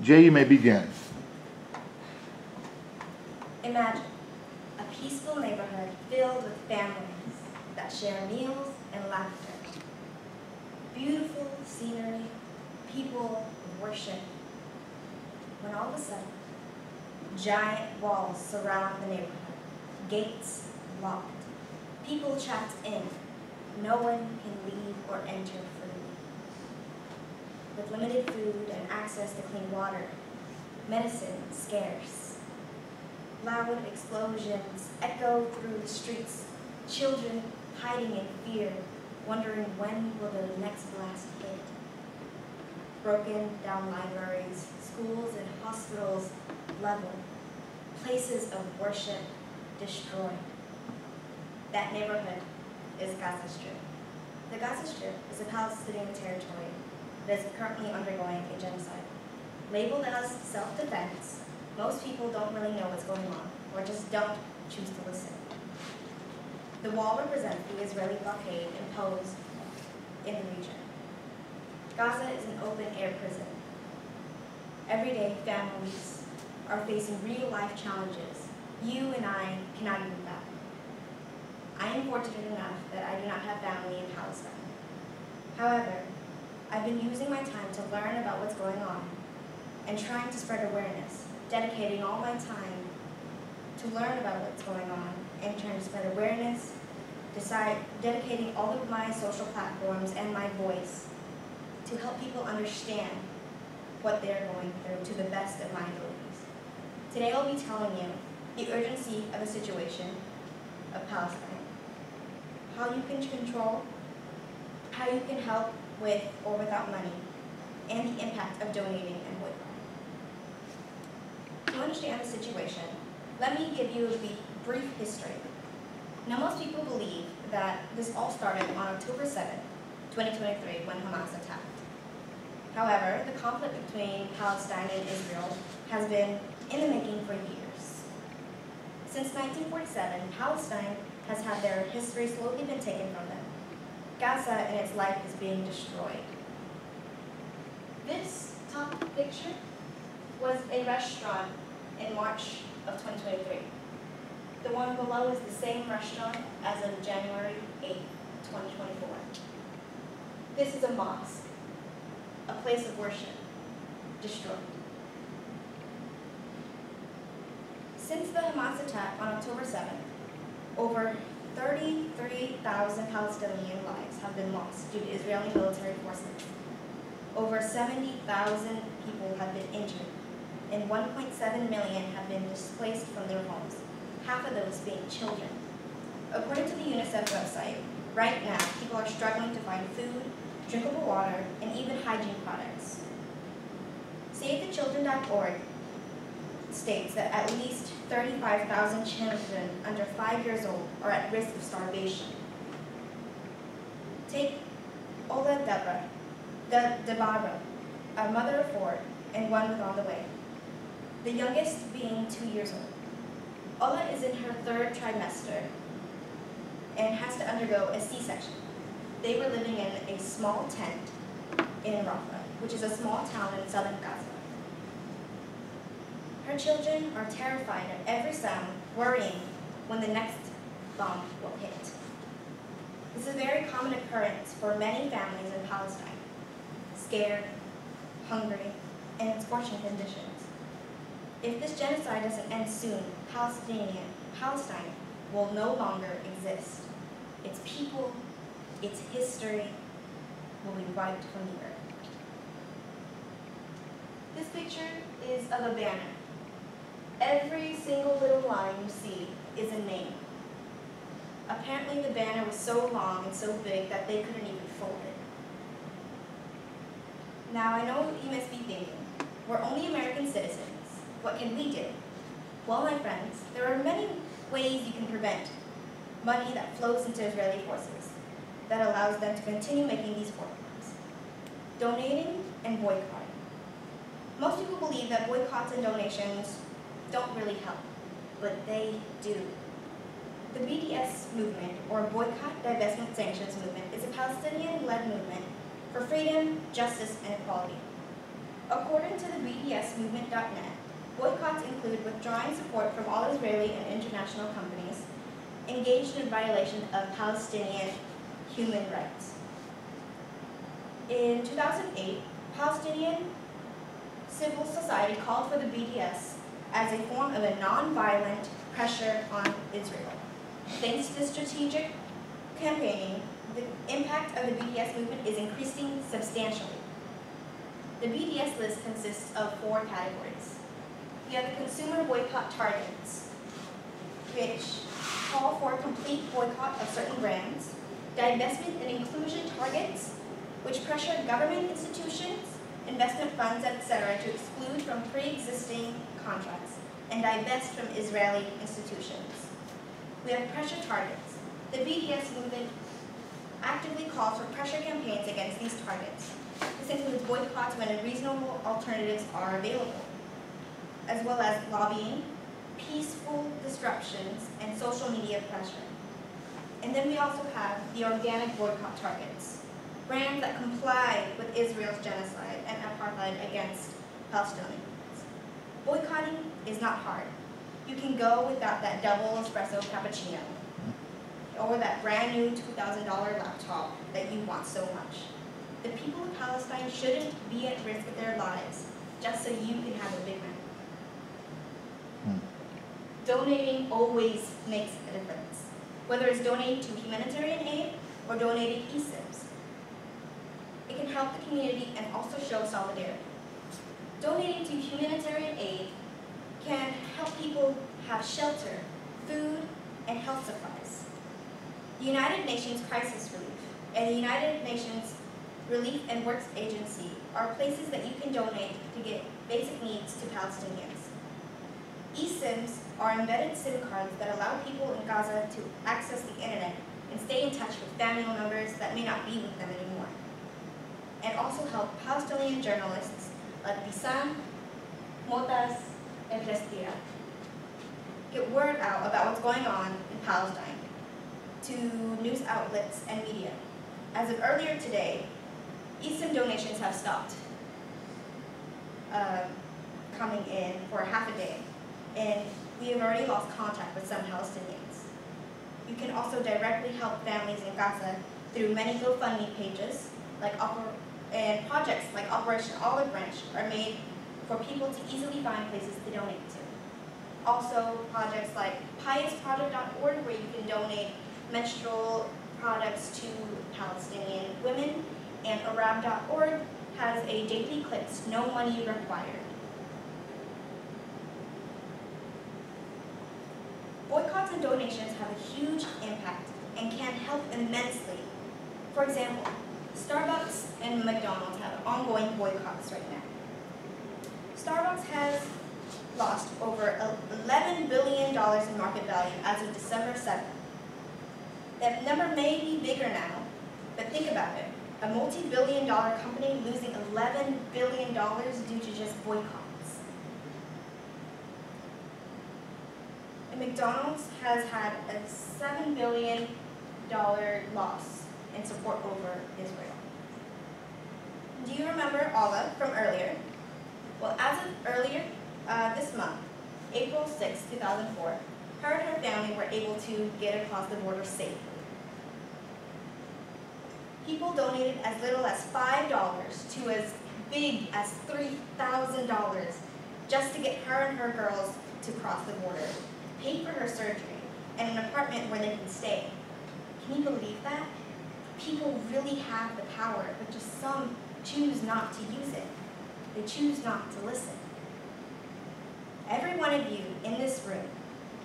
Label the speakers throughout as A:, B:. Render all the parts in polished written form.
A: Jaye, you may begin.
B: Imagine a peaceful neighborhood filled with families that share meals and laughter. Beautiful scenery, people worship. When all of a sudden, giant walls surround the neighborhood, gates locked, people trapped in. No one can leave or enter freely. With limited food and access to clean water, medicine scarce. Loud explosions echo through the streets, children hiding in fear, wondering when will the next blast hit. Broken down libraries, schools and hospitals leveled, places of worship destroyed. That neighborhood is Gaza Strip. The Gaza Strip is a Palestinian territory that is currently undergoing a genocide. Labeled as self-defense, most people don't really know what's going on, or just don't choose to listen. The wall represents the Israeli blockade imposed in the region. Gaza is an open-air prison. Everyday families are facing real-life challenges you and I cannot even fathom. I am fortunate enough that I do not have family in Palestine. However, I've been using my time to learn about what's going on and trying to spread awareness, dedicating all my time to learn about what's going on and trying to spread awareness, dedicating all of my social platforms and my voice to help people understand what they're going through to the best of my abilities. Today I'll be telling you the urgency of the situation of Palestine, how you can control, how you can help with or without money, and the impact of donating and boycotting. To understand the situation, let me give you a brief history. Now, most people believe that this all started on October 7th, 2023, when Hamas attacked. However, the conflict between Palestine and Israel has been in the making for years. Since 1947, Palestine has had their history slowly been taken from them. Gaza and its life is being destroyed. This top picture was a restaurant in March of 2023. The one below is the same restaurant as of January 8th, 2024. This is a mosque, a place of worship, destroyed. Since the Hamas attack on October 7th, over 33,000 Palestinian lives have been lost due to Israeli military forces. Over 70,000 people have been injured, and 1.7 million have been displaced from their homes, half of those being children. According to the UNICEF website, right now people are struggling to find food, drinkable water, and even hygiene products. SaveTheChildren.org states that at least 35,000 children under 5 years old are at risk of starvation. Take Ola Deborah, a mother of 4 and one with on the way, the youngest being 2 years old. Ola is in her 3rd trimester and has to undergo a C-section. They were living in a small tent in Rafah, which is a small town in southern Gaza. Her children are terrified at every sound, worrying when the next bomb will hit. This is a very common occurrence for many families in Palestine, scared, hungry, and in scorching conditions. If this genocide doesn't end soon, Palestine will no longer exist. Its people, its history will be wiped from the earth. This picture is of a banner. Every single little line you see is a name. Apparently the banner was so long and so big that they couldn't even fold it. Now I know you must be thinking, we're only American citizens. What can we do? Well, my friends, there are many ways you can prevent money that flows into Israeli forces that allows them to continue making these war crimes. Donating and boycotting. Most people believe that boycotts and donations don't really help, but they do. The BDS movement, or Boycott, Divestment, Sanctions movement, is a Palestinian-led movement for freedom, justice, and equality. According to the BDS UN.net, boycotts include withdrawing support from all Israeli and international companies engaged in violation of Palestinian human rights. In 2008, Palestinian civil society called for the BDS as a form of a non-violent pressure on Israel. Thanks to this strategic campaigning, the impact of the BDS movement is increasing substantially. The BDS list consists of 4 categories. We have the consumer boycott targets, which call for complete boycott of certain brands, divestment and inclusion targets, which pressure government institutions, investment funds, etc. to exclude from pre-existing contracts and divest from Israeli institutions. We have pressure targets. The BDS movement actively calls for pressure campaigns against these targets. This includes boycotts when reasonable alternatives are available, as well as lobbying, peaceful disruptions, and social media pressure. And then we also have the organic boycott targets, brands that comply with Israel's genocide and apartheid against Palestinians. Boycotting is not hard. You can go without that double espresso cappuccino or that brand new $2,000 laptop that you want so much. The people of Palestine shouldn't be at risk of their lives just so you can have a Big Mac. Donating always makes a difference, whether it's donating to humanitarian aid or donating eSIMs. It can help the community and also show solidarity. Donating to humanitarian aid can help people have shelter, food, and health supplies. The United Nations Crisis Relief and the United Nations Relief and Works Agency are places that you can donate to get basic needs to Palestinians. eSIMs are embedded SIM cards that allow people in Gaza to access the internet and stay in touch with family members that may not be with them anymore, and also help Palestinian journalists like Bissam, Motas, and Prestia get word out about what's going on in Palestine to news outlets and media. As of earlier today, eSIM donations have stopped coming in for half a day, and we have already lost contact with some Palestinians. You can also directly help families in Gaza through many GoFundMe pages, and projects like Operation Olive Branch are made for people to easily find places to donate to. Also, projects like piousproject.org, where you can donate menstrual products to Palestinian women, and Arab.org has a daily clicks, no money required. Boycotts and donations have a huge impact and can help immensely. For example, Starbucks and McDonald's have ongoing boycotts right now. Starbucks has lost over $11 billion in market value as of December 7th. That number may be bigger now, but think about it. A multi-billion-dollar company losing $11 billion due to just boycotts. And McDonald's has had a $7 billion loss in support over Israel. Do you remember Ola from earlier? Well, as of earlier this month, April 6, 2004, her and her family were able to get across the border safely. People donated as little as $5 to as big as $3,000 just to get her and her girls to cross the border, pay for her surgery, and an apartment where they can stay. Can you believe that? People really have the power, but just some choose not to use it. They choose not to listen. Every one of you in this room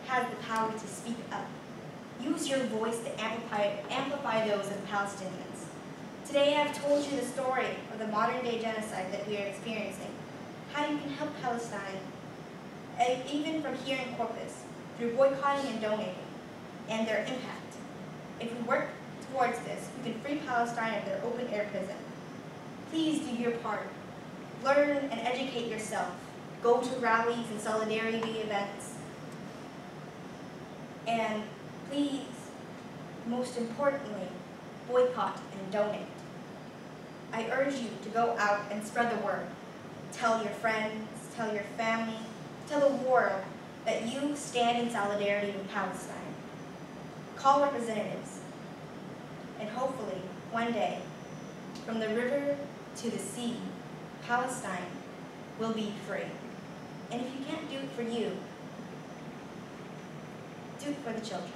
B: has the power to speak up. Use your voice to amplify those of Palestinians. Today I've told you the story of the modern-day genocide that we are experiencing, how you can help Palestine, even from here in Corpus, through boycotting and donating, and their impact. If we work towards this, we can free Palestine of their open-air prison. Please do your part. Learn and educate yourself. Go to rallies and solidarity events. And please, most importantly, boycott and donate. I urge you to go out and spread the word. Tell your friends, tell your family, tell the world that you stand in solidarity with Palestine. Call representatives, and hopefully, one day, from the river to the sea, Palestine will be free. And if you can't do it for you, do it for the children.